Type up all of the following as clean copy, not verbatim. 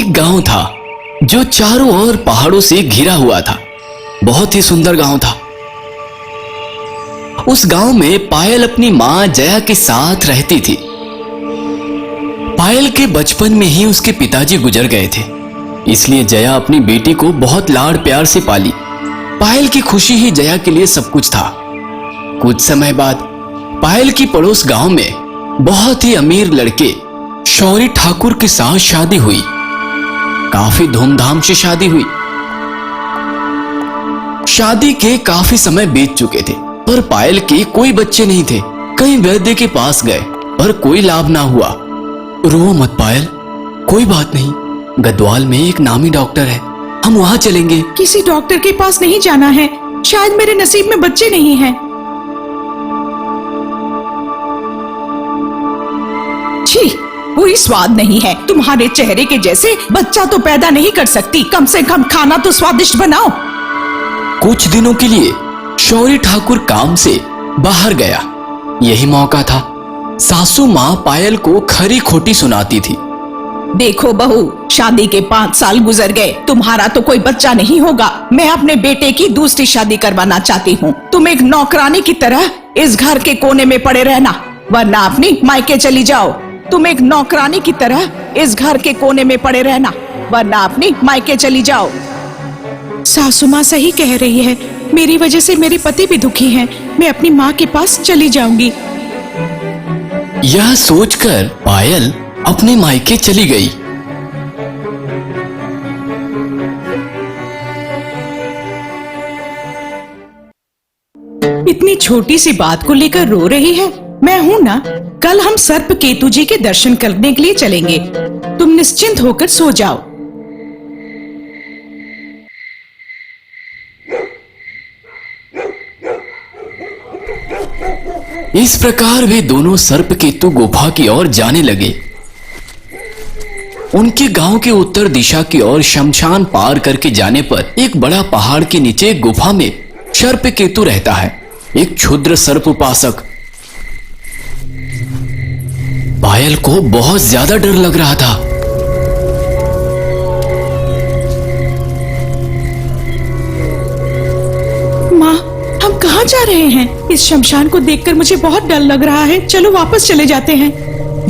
एक गांव था जो चारों ओर पहाड़ों से घिरा हुआ था। बहुत ही सुंदर गांव था। उस गांव में पायल अपनी मां जया के साथ रहती थी। पायल के बचपन में ही उसके पिताजी गुजर गए थे, इसलिए जया अपनी बेटी को बहुत लाड़ प्यार से पाली। पायल की खुशी ही जया के लिए सब कुछ था। कुछ समय बाद पायल की पड़ोस गांव में बहुत ही अमीर लड़के शौरी ठाकुर के साथ शादी हुई। काफी धूमधाम से शादी हुई। शादी के काफी समय बीत चुके थे, पर पायल के कोई बच्चे नहीं थे। कई वैद्य के पास गए पर कोई लाभ ना हुआ। रो मत पायल, कोई बात नहीं। गद्वाल में एक नामी डॉक्टर है, हम वहां चलेंगे। किसी डॉक्टर के पास नहीं जाना है, शायद मेरे नसीब में बच्चे नहीं हैं। छी, कोई स्वाद नहीं है। तुम्हारे चेहरे के जैसे बच्चा तो पैदा नहीं कर सकती, कम से कम खाना तो स्वादिष्ट बनाओ। कुछ दिनों के लिए शौरी ठाकुर काम से बाहर गया। यही मौका था। सासू माँ पायल को खरी खोटी सुनाती थी। देखो बहू, शादी के 5 साल गुजर गए, तुम्हारा तो कोई बच्चा नहीं होगा। मैं अपने बेटे की दूसरी शादी करवाना चाहती हूँ। तुम एक नौकरानी की तरह इस घर के कोने में पड़े रहना, वरना अपनी मायके चली जाओ। तुम एक नौकरानी की तरह इस घर के कोने में पड़े रहना, वरना अपनी मायके चली जाओ। सासू माँ सही कह रही है, मेरी वजह से मेरे पति भी दुखी हैं। मैं अपनी माँ के पास चली जाऊंगी। यह सोचकर पायल अपने मायके चली गई। इतनी छोटी सी बात को लेकर रो रही है। मैं हूं ना, कल हम सर्प केतु जी के दर्शन करने के लिए चलेंगे। तुम निश्चिंत होकर सो जाओ। इस प्रकार वे दोनों सर्प केतु गुफा की ओर जाने लगे। उनके गांव के उत्तर दिशा की ओर शमशान पार करके जाने पर एक बड़ा पहाड़ के नीचे गुफा में सर्प केतु रहता है, एक क्षुद्र सर्प उपासक। पायल को बहुत ज्यादा डर लग रहा था। माँ, हम कहाँ जा रहे हैं? इस शमशान को देखकर मुझे बहुत डर लग रहा है। चलो वापस चले जाते हैं।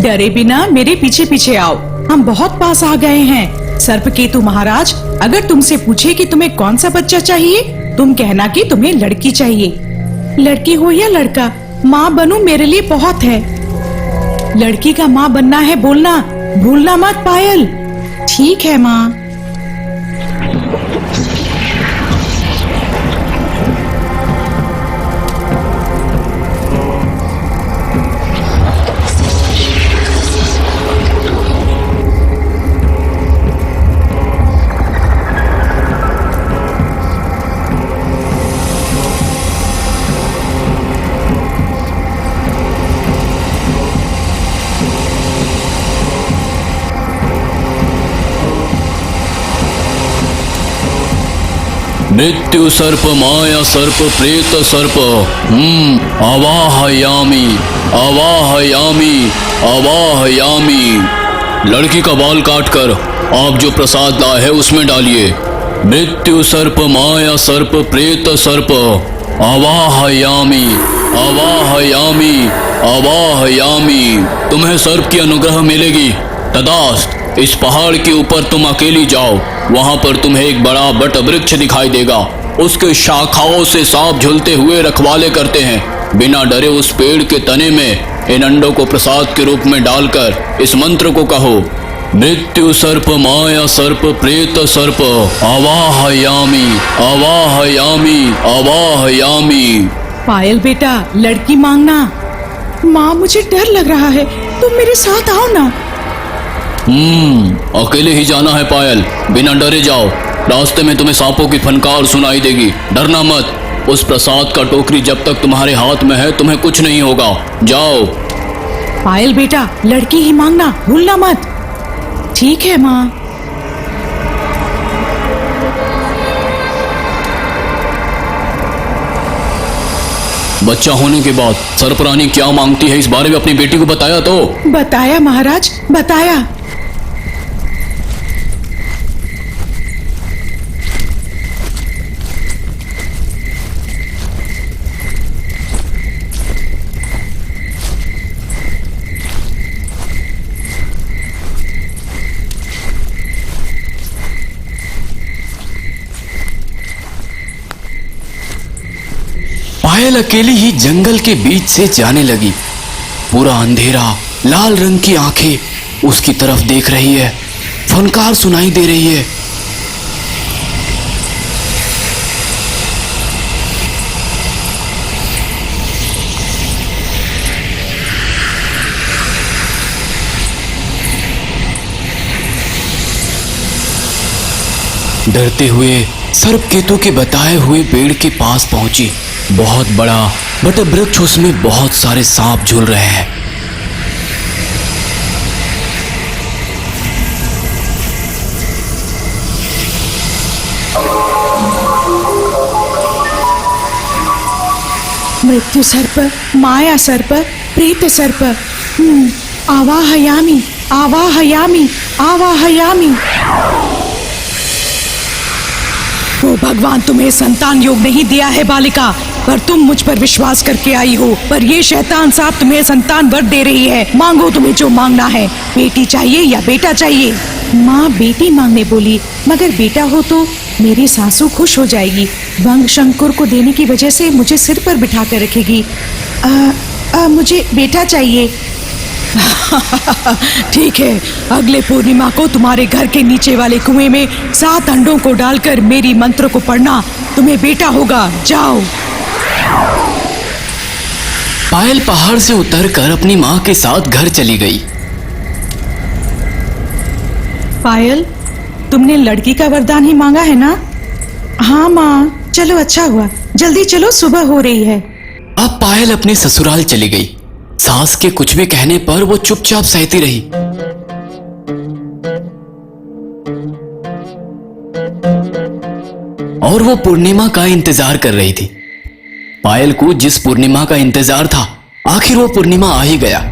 डरे बिना मेरे पीछे पीछे आओ, हम बहुत पास आ गए हैं। सर्पकेतु महाराज अगर तुमसे पूछे कि तुम्हें कौन सा बच्चा चाहिए, तुम कहना कि तुम्हें लड़की चाहिए। लड़की हो या लड़का, माँ बनूं मेरे लिए बहुत है। लड़की का माँ बनना है बोलना, भूलना मत पायल। ठीक है माँ। मृत्यु सर्प माया सर्प प्रेत सर्प आवाहयामी आवाहयामी आवाहयामी। लड़की का बाल काटकर आप जो प्रसाद लाए है उसमें डालिए। मृत्यु सर्प माया सर्प प्रेत सर्प आवाहयामी आवाहयामी आवाहयामी। तुम्हें सर्प की अनुग्रह मिलेगी। तदास्त। इस पहाड़ के ऊपर तुम अकेली जाओ, वहां पर तुम्हें एक बड़ा बट वृक्ष दिखाई देगा। उसके शाखाओं से सांप झूलते हुए रखवाले करते हैं। बिना डरे उस पेड़ के तने में इन अंडों को प्रसाद के रूप में डालकर इस मंत्र को कहो। मृत्यु सर्प माया सर्प प्रेत सर्प आवाहयामी आवाहयामी आवाहयामी। पायल बेटा, लड़की मांगना। माँ, मुझे डर लग रहा है, तुम मेरे साथ आओ ना। अकेले ही जाना है पायल, बिना डरे जाओ। रास्ते में तुम्हें सांपों की फनकार सुनाई देगी, डरना मत। उस प्रसाद का टोकरी जब तक तुम्हारे हाथ में है तुम्हें कुछ नहीं होगा। जाओ। पायल बेटा, लड़की ही मांगना, भूलना मत। ठीक है माँ। बच्चा होने के बाद सर्परानी क्या मांगती है इस बारे में अपनी बेटी को बताया तो? बताया महाराज, बताया। पायल अकेली ही जंगल के बीच से जाने लगी। पूरा अंधेरा, लाल रंग की आंखें उसकी तरफ देख रही है, फनकार सुनाई दे रही है। डरते हुए सर्पकेतु के बताए हुए पेड़ के पास पहुंची। बहुत बड़ा वटवृक्ष, उसमें बहुत सारे सांप झूल रहे हैं। मृत्यु सर्प, माया सर्प, प्रेत सर्प, आवाहयामि, आवाहयामि, आवाहयामि। ओ भगवान, तुम्हें संतान योग नहीं दिया है बालिका, पर तुम मुझ पर विश्वास करके आई हो। पर ये शैतान सांप तुम्हें संतान वर दे रही है। मांगो तुम्हें जो मांगना है। बेटी चाहिए या बेटा चाहिए? माँ बेटी मांगने बोली, मगर बेटा हो तो मेरी सासू खुश हो जाएगी। वंग शंकर को देने की वजह से मुझे सिर पर बिठा कर रखेगी। मुझे बेटा चाहिए। ठीक है, अगले पूर्णिमा को तुम्हारे घर के नीचे वाले कुएं में 7 अंडों को डालकर मेरी मंत्र को पढ़ना, तुम्हें बेटा होगा। जाओ। पायल पहाड़ से उतरकर अपनी माँ के साथ घर चली गई। पायल, तुमने लड़की का वरदान ही मांगा है ना? हाँ माँ, चलो अच्छा हुआ। जल्दी चलो, सुबह हो रही है। अब पायल अपने ससुराल चली गई। सास के कुछ भी कहने पर वो चुपचाप सहती रही। और वो पूर्णिमा का इंतजार कर रही थी। पायल को जिस पूर्णिमा का इंतजार था, आखिर वो पूर्णिमा आ ही गया।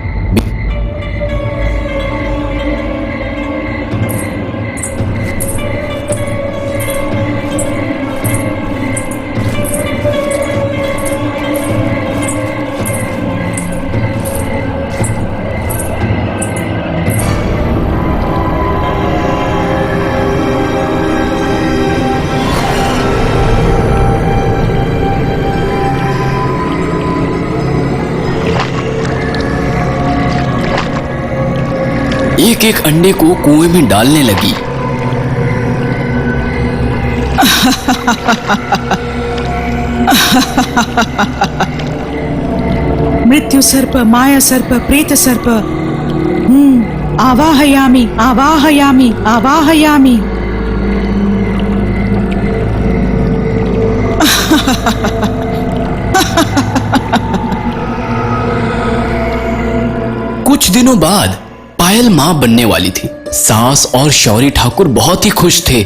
एक एक अंडे को कुएं में डालने लगी। मृत्यु सर्प, माया सर्प, प्रेत सर्प, आवाहयामि, आवाहयामि, आवाहयामि। कुछ दिनों बाद पायल मां बनने वाली थी। सास और शौरी ठाकुर बहुत ही खुश थे।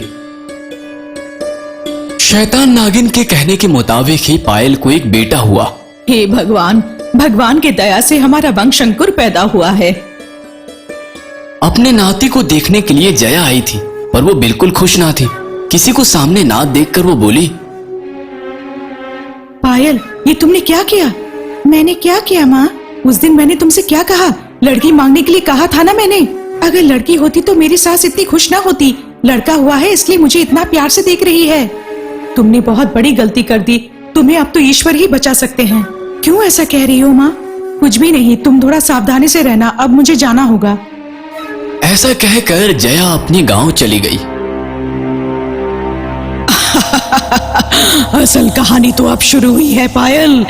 शैतान नागिन के कहने के मुताबिक ही पायल को एक बेटा हुआ। हे भगवान, भगवान की दया से हमारा वंश शंकर पैदा हुआ है। अपने नाती को देखने के लिए जया आई थी, पर वो बिल्कुल खुश ना थी। किसी को सामने नात देखकर वो बोली, पायल, ये तुमने क्या किया? मैंने क्या किया माँ? उस दिन मैंने तुमसे क्या कहा? लड़की मांगने के लिए कहा था ना मैंने। अगर लड़की होती तो मेरी सास इतनी खुश ना होती। लड़का हुआ है इसलिए मुझे इतना प्यार से देख रही है। तुमने बहुत बड़ी गलती कर दी। तुम्हें अब तो ईश्वर ही बचा सकते हैं। क्यों ऐसा कह रही हो माँ? कुछ भी नहीं, तुम थोड़ा सावधानी से रहना। अब मुझे जाना होगा। ऐसा कहकर जया अपनी गांव चली गई। असल कहानी तो अब शुरू हुई है पायल।